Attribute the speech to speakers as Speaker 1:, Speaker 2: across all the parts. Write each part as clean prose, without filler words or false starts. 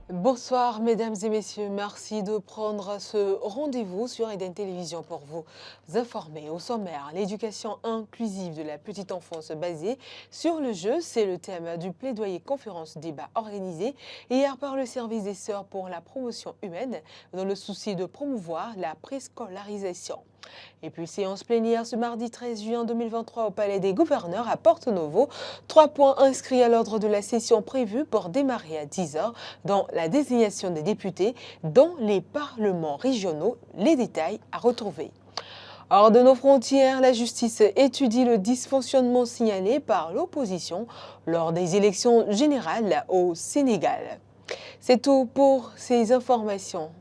Speaker 1: Bonsoir mesdames et messieurs, merci de prendre ce rendez-vous sur Eden Télévision pour vous informer. Au sommaire, l'éducation inclusive de la petite enfance basée sur le jeu, c'est le thème du plaidoyer conférence débat organisé hier par le service des sœurs pour la promotion humaine dans le souci de promouvoir la préscolarisation. Et puis séance plénière ce mardi 13 juin 2023 au Palais des Gouverneurs à Porto Novo. 3 points inscrits à l'ordre de la session prévue pour démarrer à 10 h dans la désignation des députés dans les parlements régionaux. Les détails à retrouver. Hors de nos frontières, la justice étudie le dysfonctionnement signalé par l'opposition lors des élections générales au Sénégal. C'est tout pour ces informations.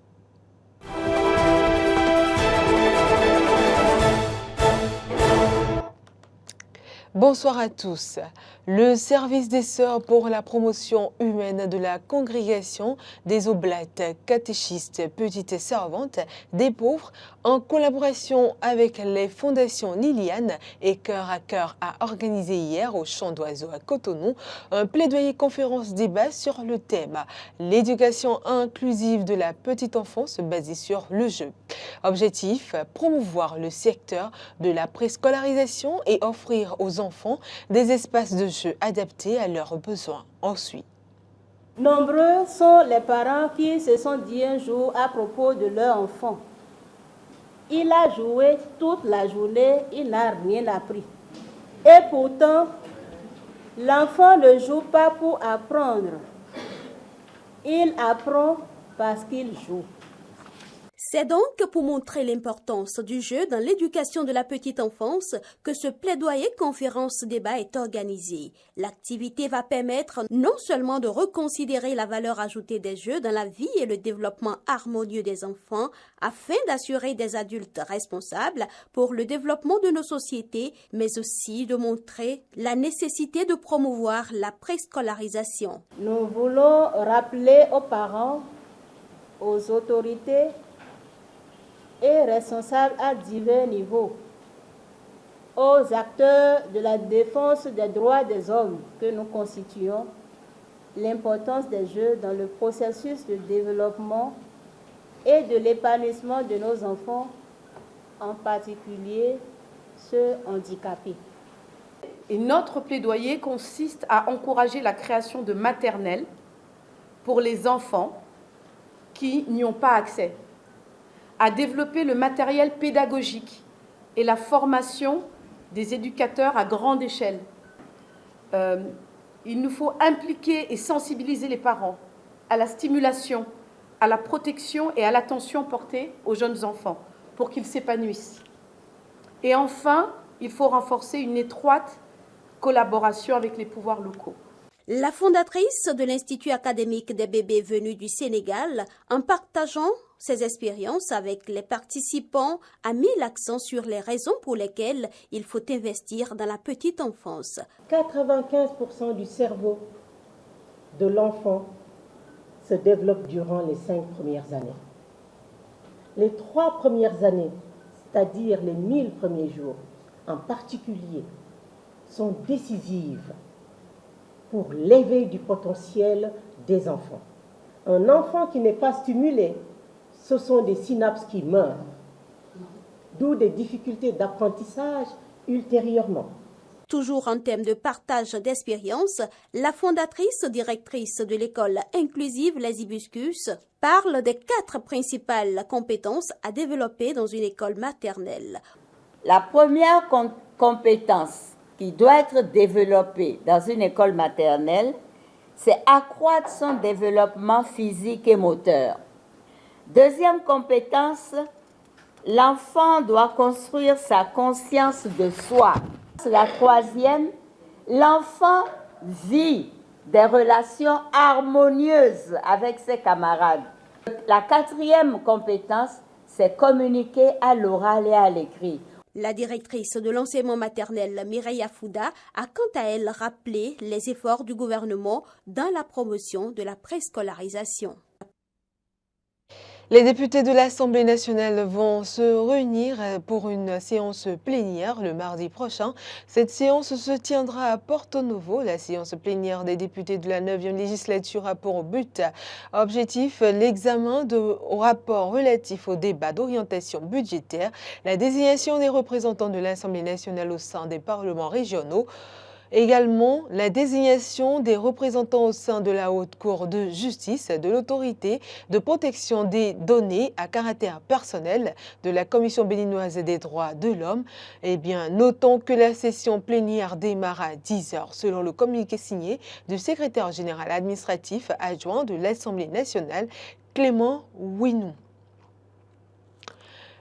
Speaker 1: Bonsoir à tous. Le service des sœurs pour la promotion humaine de la congrégation des Oblates catéchistes petites servantes des pauvres, en collaboration avec les fondations Liliane et Cœur à Cœur, a organisé hier au Champ d'Oiseaux à Cotonou un plaidoyer conférence débat sur le thème « L'éducation inclusive de la petite enfance basée sur le jeu ». Objectif, promouvoir le secteur de la préscolarisation et offrir aux enfants des espaces de jeu adaptés à leurs besoins. Ensuite,
Speaker 2: nombreux sont les parents qui se sont dit un jour à propos de leur enfant: il a joué toute la journée, il n'a rien appris. Et pourtant, l'enfant ne joue pas pour apprendre. Il apprend parce qu'il joue.
Speaker 3: C'est donc pour montrer l'importance du jeu dans l'éducation de la petite enfance que ce plaidoyer conférence débat est organisé. L'activité va permettre non seulement de reconsidérer la valeur ajoutée des jeux dans la vie et le développement harmonieux des enfants, afin d'assurer des adultes responsables pour le développement de nos sociétés, mais aussi de montrer la nécessité de promouvoir la préscolarisation.
Speaker 2: Nous voulons rappeler aux parents, aux autorités et responsables à divers niveaux, aux acteurs de la défense des droits des hommes que nous constituons, l'importance des jeux dans le processus de développement et de l'épanouissement de nos enfants, en particulier ceux handicapés.
Speaker 4: Et notre plaidoyer consiste à encourager la création de maternelles pour les enfants qui n'y ont pas accès, à développer le matériel pédagogique et la formation des éducateurs à grande échelle. Il nous faut impliquer et sensibiliser les parents à la stimulation, à la protection et à l'attention portée aux jeunes enfants pour qu'ils s'épanouissent. Et enfin, il faut renforcer une étroite collaboration avec les pouvoirs locaux.
Speaker 3: La fondatrice de l'Institut académique des bébés venus du Sénégal, en partageant ses expériences avec les participants, a mis l'accent sur les raisons pour lesquelles il faut investir dans la petite enfance.
Speaker 5: 95% du cerveau de l'enfant se développe durant les 5 premières années. Les 3 premières années, c'est-à-dire les 1000 premiers jours en particulier, sont décisives pour l'éveil du potentiel des enfants. Un enfant qui n'est pas stimulé, ce sont des synapses qui meurent, d'où des difficultés d'apprentissage ultérieurement.
Speaker 3: Toujours en thème de partage d'expériences, la fondatrice directrice de l'école inclusive Les Hibiscus parle des 4 principales compétences à développer dans une école maternelle.
Speaker 6: La première compétence qui doit être développée dans une école maternelle, c'est accroître son développement physique et moteur. Deuxième compétence, l'enfant doit construire sa conscience de soi. La troisième, l'enfant vit des relations harmonieuses avec ses camarades. La quatrième compétence, c'est communiquer à l'oral et à l'écrit.
Speaker 3: La directrice de l'enseignement maternel, Mireille Fouda, a quant à elle rappelé les efforts du gouvernement dans la promotion de la préscolarisation.
Speaker 1: Les députés de l'Assemblée nationale vont se réunir pour une séance plénière le mardi prochain. Cette séance se tiendra à Porto Novo. La séance plénière des députés de la 9e législature a pour but objectif l'examen de rapports relatifs au débat d'orientation budgétaire, la désignation des représentants de l'Assemblée nationale au sein des parlements régionaux, également la désignation des représentants au sein de la Haute Cour de justice, de l'Autorité de protection des données à caractère personnel, de la Commission béninoise des droits de l'homme. Eh bien, notons que la session plénière démarre à 10h selon le communiqué signé du secrétaire général administratif adjoint de l'Assemblée nationale, Clément Winou.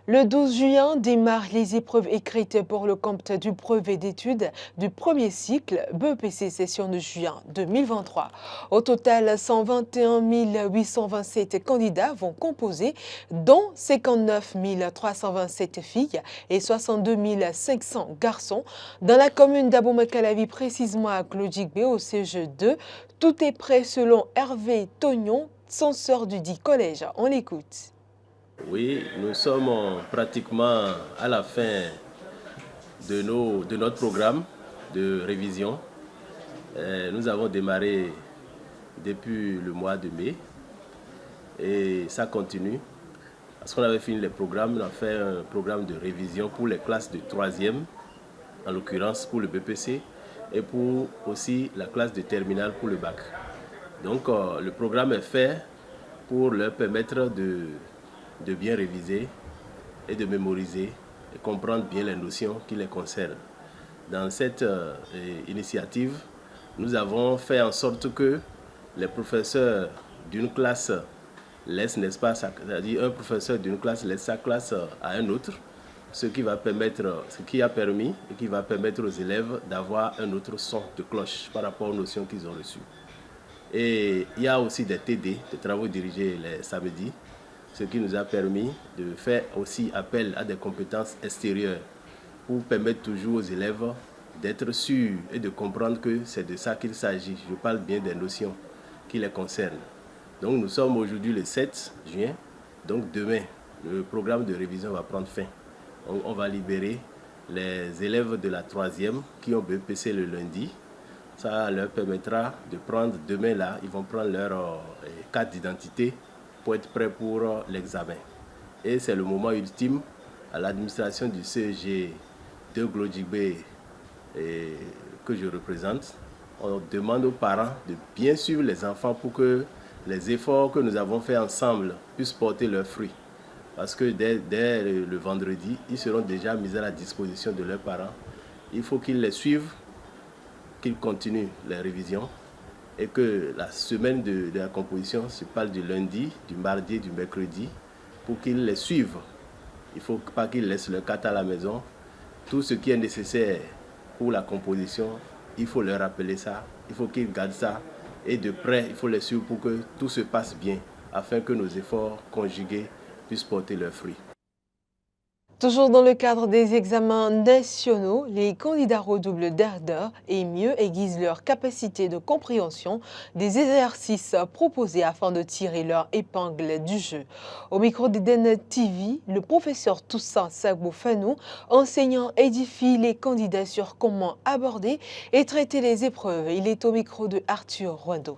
Speaker 1: Le 12 juin démarrent les épreuves écrites pour le compte du brevet d'études du premier cycle BEPC session de juin 2023. Au total, 121 827 candidats vont composer, dont 59 327 filles et 62 500 garçons. Dans la commune d'Abomey-Calavi, précisément à Glodjigbe au CG2, tout est prêt selon Hervé Tognon, censeur du dit collège. On l'écoute.
Speaker 7: Oui, nous sommes pratiquement à la fin de notre programme de révision. Nous avons démarré depuis le mois de mai et ça continue. Parce qu'on avait fini les programmes, on a fait un programme de révision pour les classes de 3e, en l'occurrence pour le BPC, et pour aussi la classe de terminale pour le bac. Donc le programme est fait pour leur permettre de bien réviser et de mémoriser et comprendre bien les notions qui les concernent. Dans cette initiative, nous avons fait en sorte que les professeurs d'une classe laissent, n'est-ce pas, c'est-à-dire un professeur d'une classe laisse sa classe à un autre, ce qui a permis et qui va permettre aux élèves d'avoir un autre son de cloche par rapport aux notions qu'ils ont reçues. Et il y a aussi des TD, des travaux dirigés les samedis, ce qui nous a permis de faire aussi appel à des compétences extérieures pour permettre toujours aux élèves d'être sûrs et de comprendre que c'est de ça qu'il s'agit. Je parle bien des notions qui les concernent. Donc nous sommes aujourd'hui le 7 juin, donc demain, le programme de révision va prendre fin. On va libérer les élèves de la 3e qui ont BEPC le lundi. Ça leur permettra de prendre demain là, ils vont prendre leur carte d'identité pour être prêts pour l'examen. Et c'est le moment ultime à l'administration du CEG de Glodjigbe que je représente. On demande aux parents de bien suivre les enfants pour que les efforts que nous avons faits ensemble puissent porter leurs fruits. Parce que dès le vendredi, ils seront déjà mis à la disposition de leurs parents. Il faut qu'ils les suivent, qu'ils continuent les révisions et que la semaine de la composition se parle du lundi, du mardi, du mercredi, pour qu'ils les suivent. Il ne faut pas qu'ils laissent leur carte à la maison. Tout ce qui est nécessaire pour la composition, il faut leur rappeler ça, il faut qu'ils gardent ça. Et de près, il faut les suivre pour que tout se passe bien, afin que nos efforts conjugués puissent porter leurs fruits.
Speaker 1: Toujours dans le cadre des examens nationaux, les candidats redoublent d'ardeur et mieux aiguisent leur capacité de compréhension des exercices proposés afin de tirer leur épingle du jeu. Au micro d'Eden TV, le professeur Toussaint Sagbo-Fanou, enseignant, édifie les candidats sur comment aborder et traiter les épreuves. Il est au micro de Arthur Rwando.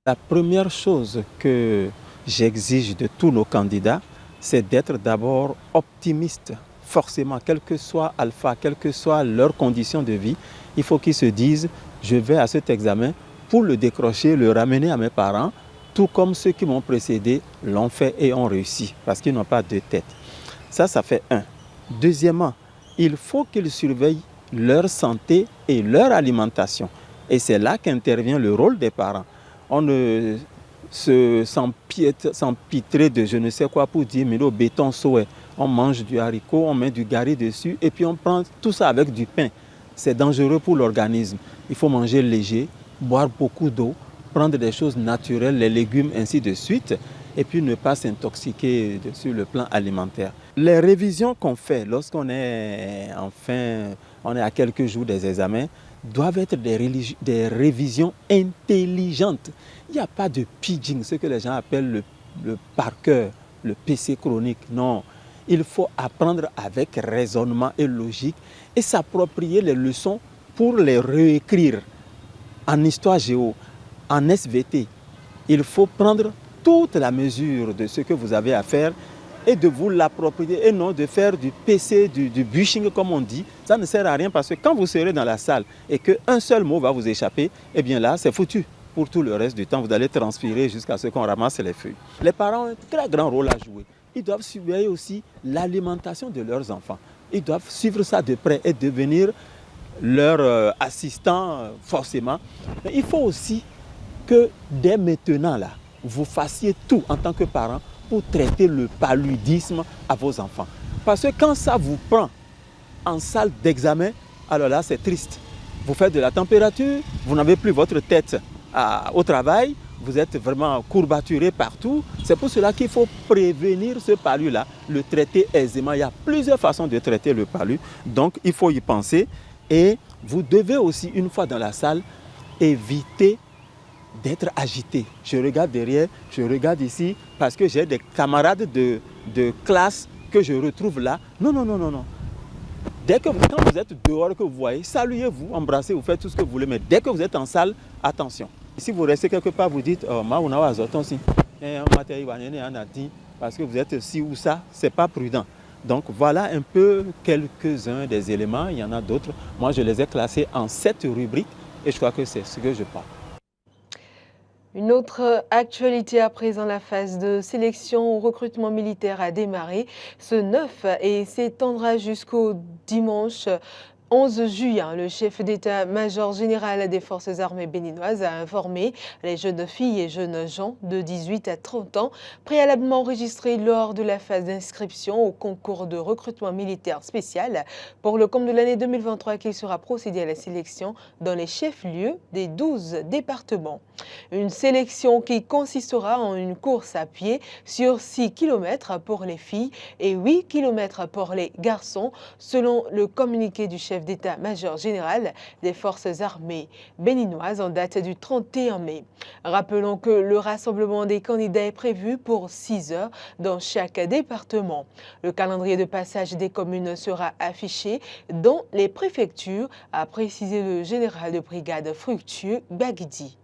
Speaker 8: La première chose que j'exige de tous nos candidats, c'est d'être d'abord optimiste. Forcément, quel que soit alpha, quelles que soient leurs conditions de vie, il faut qu'ils se disent « je vais à cet examen pour le décrocher, le ramener à mes parents, tout comme ceux qui m'ont précédé l'ont fait et ont réussi, parce qu'ils n'ont pas de tête. » Ça fait un. Deuxièmement, il faut qu'ils surveillent leur santé et leur alimentation. Et c'est là qu'intervient le rôle des parents. On ne s'empitrer de je ne sais quoi pour dire mais au béton souhait. On mange du haricot, on met du gari dessus et puis on prend tout ça avec du pain. C'est dangereux pour l'organisme. Il faut manger léger, boire beaucoup d'eau, prendre des choses naturelles, les légumes, ainsi de suite, et puis ne pas s'intoxiquer sur le plan alimentaire. Les révisions qu'on fait lorsqu'on est on est à quelques jours des examens, doivent être des révisions intelligentes. Il n'y a pas de pidging, ce que les gens appellent le par cœur. le PC chronique. Non, il faut apprendre avec raisonnement et logique et s'approprier les leçons pour les réécrire en histoire géo, en SVT. Il faut prendre toute la mesure de ce que vous avez à faire et de vous l'approprier et non de faire du PC, du bushing comme on dit. Ça ne sert à rien parce que quand vous serez dans la salle et qu'un seul mot va vous échapper, eh bien là, c'est foutu. Pour tout le reste du temps, vous allez transpirer jusqu'à ce qu'on ramasse les feuilles. Les parents ont un très grand rôle à jouer. Ils doivent surveiller aussi l'alimentation de leurs enfants. Ils doivent suivre ça de près et devenir leur assistant forcément. Mais il faut aussi que dès maintenant, là, vous fassiez tout en tant que parent pour traiter le paludisme à vos enfants. Parce que quand ça vous prend en salle d'examen, alors là, c'est triste. Vous faites de la température, vous n'avez plus votre tête au travail, vous êtes vraiment courbaturé partout. C'est pour cela qu'il faut prévenir ce palu-là, le traiter aisément. Il y a plusieurs façons de traiter le palu, donc il faut y penser. Et vous devez aussi, une fois dans la salle, éviter d'être agité. Je regarde derrière, je regarde ici, parce que j'ai des camarades de classe que je retrouve là. Non, non, non, non, non. Quand vous êtes dehors, que vous voyez, saluez-vous, embrassez, vous faites tout ce que vous voulez. Mais dès que vous êtes en salle, attention. Si vous restez quelque part, vous dites, parce que vous êtes ci ou ça, ce n'est pas prudent. Donc voilà un peu quelques-uns des éléments, il y en a d'autres. Moi, je les ai classés en 7 rubriques et je crois que c'est ce que je parle.
Speaker 1: Une autre actualité à présent, la phase de sélection au recrutement militaire a démarré ce 9 et s'étendra jusqu'au dimanche 11 juin, le chef d'état-major général des forces armées béninoises a informé les jeunes filles et jeunes gens de 18 à 30 ans préalablement enregistrés lors de la phase d'inscription au concours de recrutement militaire spécial pour le compte de l'année 2023 qu'il sera procédé à la sélection dans les chefs-lieux des 12 départements. Une sélection qui consistera en une course à pied sur 6 km pour les filles et 8 km pour les garçons, selon le communiqué du chef d'état-major général des forces armées béninoises en date du 31 mai. Rappelons que le rassemblement des candidats est prévu pour 6 heures dans chaque département. Le calendrier de passage des communes sera affiché dans les préfectures, a précisé le général de brigade Fructueux Bagdi.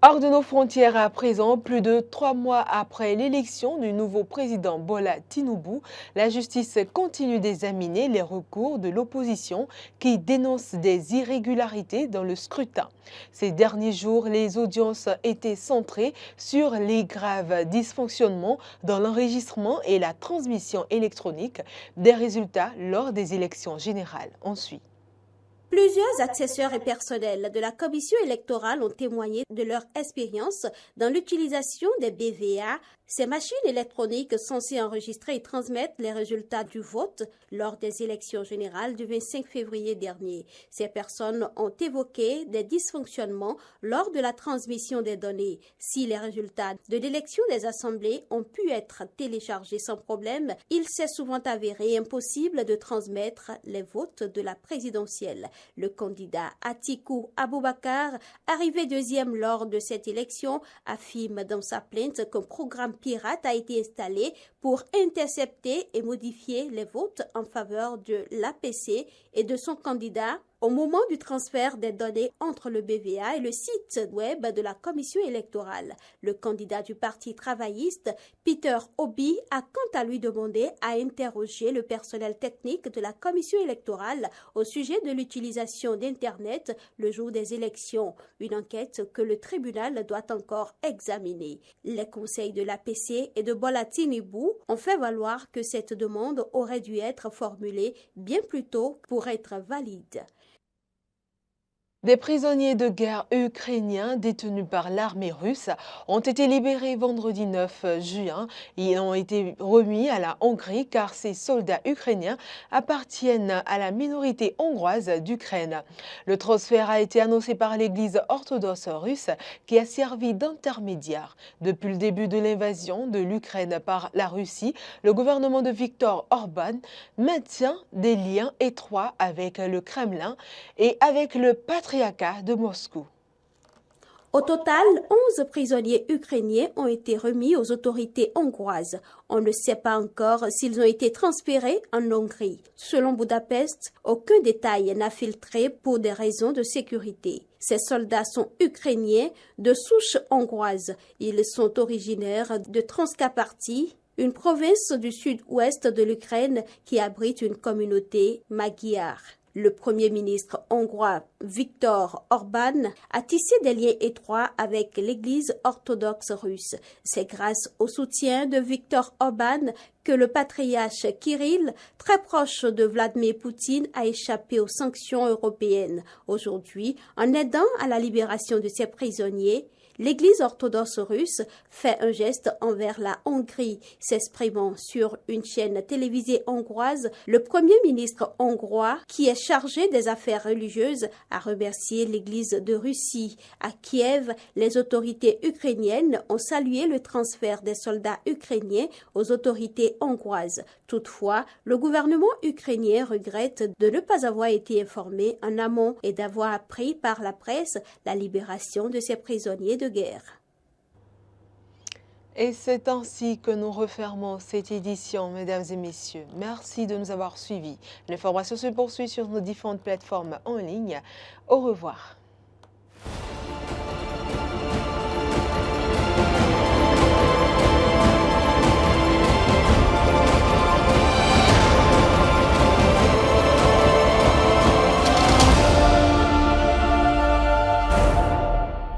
Speaker 1: Hors de nos frontières à présent, plus de 3 mois après l'élection du nouveau président Bola Tinubu, la justice continue d'examiner les recours de l'opposition qui dénonce des irrégularités dans le scrutin. Ces derniers jours, les audiences étaient centrées sur les graves dysfonctionnements dans l'enregistrement et la transmission électronique des résultats lors des élections générales. Ensuite,
Speaker 3: plusieurs assesseurs et personnels de la commission électorale ont témoigné de leur expérience dans l'utilisation des BVA, ces machines électroniques censées enregistrer et transmettre les résultats du vote lors des élections générales du 25 février dernier. Ces personnes ont évoqué des dysfonctionnements lors de la transmission des données. Si les résultats de l'élection des assemblées ont pu être téléchargés sans problème, il s'est souvent avéré impossible de transmettre les votes de la présidentielle. Le candidat Atiku Abubakar, arrivé deuxième lors de cette élection, affirme dans sa plainte qu'un programme pirate a été installé pour intercepter et modifier les votes en faveur de l'APC et de son candidat au moment du transfert des données entre le BVA et le site web de la commission électorale. Le candidat du Parti travailliste, Peter Obi, a quant à lui demandé à interroger le personnel technique de la commission électorale au sujet de l'utilisation d'Internet le jour des élections, une enquête que le tribunal doit encore examiner. Les conseils de l'APC et de Bola Tinubu ont fait valoir que cette demande aurait dû être formulée bien plus tôt pour être valide.
Speaker 1: Des prisonniers de guerre ukrainiens détenus par l'armée russe ont été libérés vendredi 9 juin. Ils ont été remis à la Hongrie car ces soldats ukrainiens appartiennent à la minorité hongroise d'Ukraine. Le transfert a été annoncé par l'Église orthodoxe russe qui a servi d'intermédiaire. Depuis le début de l'invasion de l'Ukraine par la Russie, le gouvernement de Viktor Orban maintient des liens étroits avec le Kremlin et avec le patriarcat de Moscou.
Speaker 3: Au total, 11 prisonniers ukrainiens ont été remis aux autorités hongroises. On ne sait pas encore s'ils ont été transférés en Hongrie. Selon Budapest, aucun détail n'a filtré pour des raisons de sécurité. Ces soldats sont ukrainiens de souche hongroise. Ils sont originaires de Transcarpathie, une province du sud-ouest de l'Ukraine qui abrite une communauté magyare. Le Premier ministre hongrois Viktor Orbán a tissé des liens étroits avec l'Église orthodoxe russe. C'est grâce au soutien de Viktor Orbán que le patriarche Kirill, très proche de Vladimir Poutine, a échappé aux sanctions européennes. Aujourd'hui, en aidant à la libération de ses prisonniers, l'Église orthodoxe russe fait un geste envers la Hongrie. S'exprimant sur une chaîne télévisée hongroise, le Premier ministre hongrois, qui est chargé des affaires religieuses, a remercié l'Église de Russie. À Kiev, les autorités ukrainiennes ont salué le transfert des soldats ukrainiens aux autorités hongroises. Toutefois, le gouvernement ukrainien regrette de ne pas avoir été informé en amont et d'avoir appris par la presse la libération de ces prisonniers de guerre.
Speaker 1: Et c'est ainsi que nous refermons cette édition, mesdames et messieurs. Merci de nous avoir suivis. L'information se poursuit sur nos différentes plateformes en ligne. Au revoir.